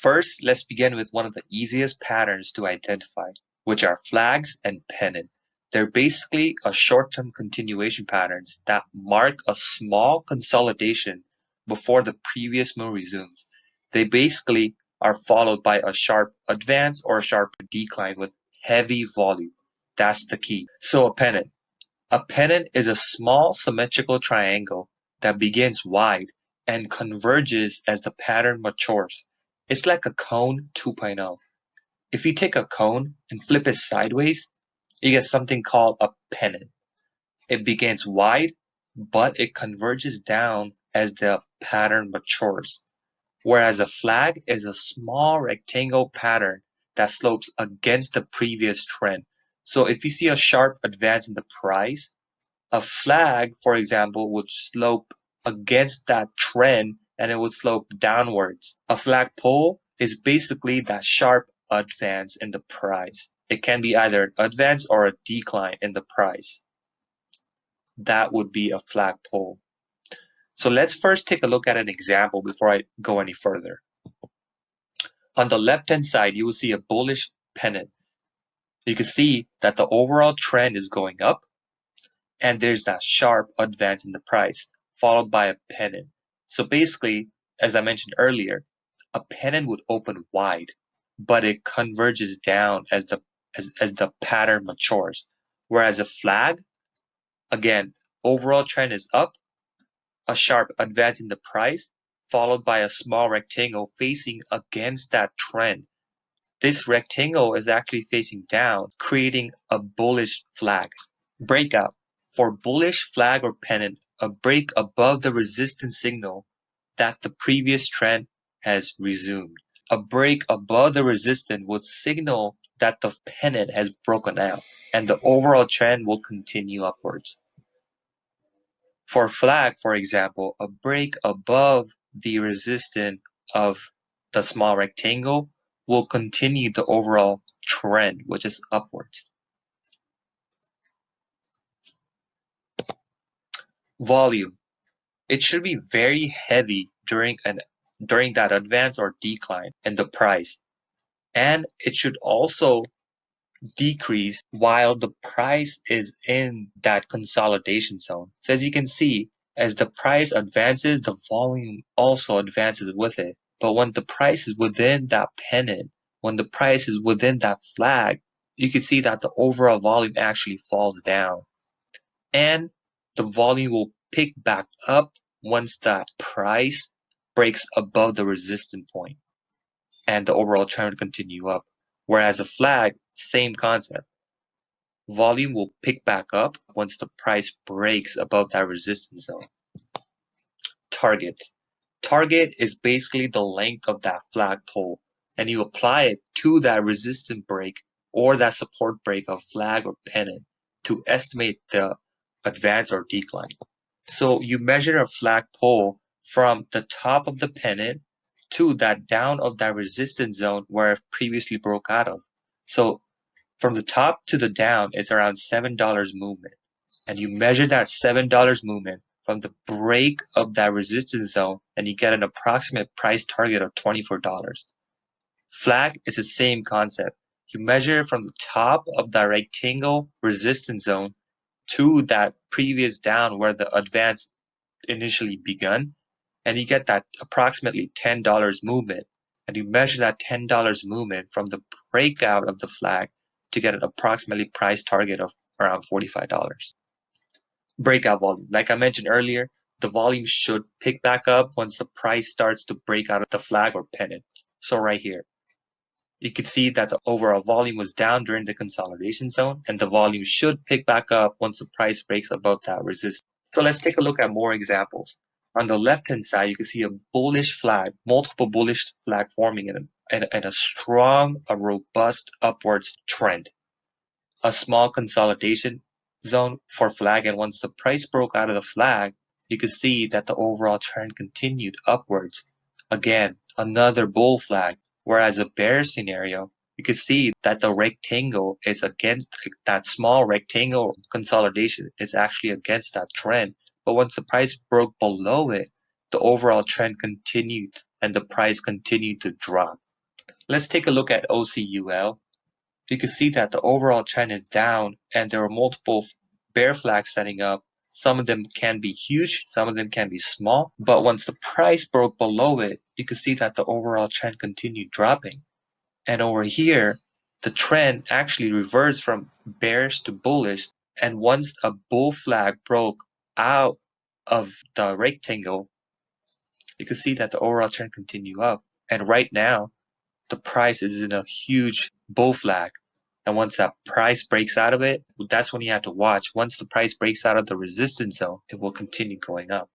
First, let's begin with one of the easiest patterns to identify, which are flags and pennant. They're basically a short-term continuation patterns that mark a small consolidation before the previous move resumes. They basically are followed by a sharp advance or a sharp decline with heavy volume. That's the key. So a pennant. A pennant is a small symmetrical triangle that begins wide and converges as the pattern matures. It's like a cone 2.0. If you take a cone and flip it sideways, you get something called a pennant. It begins wide, but it converges down as the pattern matures. Whereas a flag is a small rectangle pattern that slopes against the previous trend. So if you see a sharp advance in the price, a flag, for example, would slope against that trend and it would slope downwards. A flagpole is basically that sharp advance in the price. It can be either an advance or a decline in the price. That would be a flagpole. So let's first take a look at an example before I go any further. On the left-hand side, you will see a bullish pennant. You can see that the overall trend is going up, and there's that sharp advance in the price, followed by a pennant. So basically, as I mentioned earlier, a pennant would open wide, but it converges down as the pattern matures. Whereas a flag, again, overall trend is up, a sharp advance in the price, followed by a small rectangle facing against that trend. This rectangle is actually facing down, creating a bullish flag. Breakout. For bullish flag or pennant, a break above the resistance signal that the previous trend has resumed. A break above the resistance would signal that the pennant has broken out and the overall trend will continue upwards. For flag, for example, a break above the resistance of the small rectangle will continue the overall trend, which is upwards. Volume. It should be very heavy during that advance or decline in the price. And it should also decrease while the price is in that consolidation zone. So as you can see, as the price advances, the volume also advances with it. But when the price is within that pennant, when the price is within that flag, you can see that the overall volume actually falls down. And the volume will pick back up once that price breaks above the resistance point and the overall trend will continue up. Whereas a flag, same concept. Volume will pick back up once the price breaks above that resistance zone. Target. Target is basically the length of that flagpole, and you apply it to that resistance break or that support break of flag or pennant to estimate the advance or decline. So you measure a flagpole from the top of the pennant to that down of that resistance zone where it previously broke out of. So from the top to the down, it's around $7 movement. And you measure that $7 movement from the break of that resistance zone, and you get an approximate price target of $24. Flag is the same concept. You measure from the top of the rectangle resistance zone to that previous down where the advance initially begun, and you get that approximately $10 movement. And you measure that $10 movement from the breakout of the flag to get an approximately price target of around $45. Breakout volume. Like I mentioned earlier, the volume should pick back up once the price starts to break out of the flag or pennant. So right here, you can see that the overall volume was down during the consolidation zone, and the volume should pick back up once the price breaks above that resistance. So let's take a look at more examples. On the left-hand side, you can see a bullish flag, multiple bullish flag forming in a strong, a robust upwards trend. A small consolidation zone for flag, and once the price broke out of the flag, you can see that the overall trend continued upwards. Again, another bull flag, whereas a bear scenario, you can see that the rectangle is against that small rectangle consolidation is actually against that trend. But once the price broke below it, the overall trend continued and the price continued to drop. Let's take a look at OCUL. You can see that the overall trend is down and there are multiple bear flags setting up. Some of them can be huge, some of them can be small, but once the price broke below it, you can see that the overall trend continued dropping. And over here, the trend actually reversed from bearish to bullish. And once a bull flag broke out of the rectangle, you can see that the overall trend continue up. And right now, the price is in a huge bull flag. And once that price breaks out of it, that's when you have to watch. Once the price breaks out of the resistance zone, it will continue going up.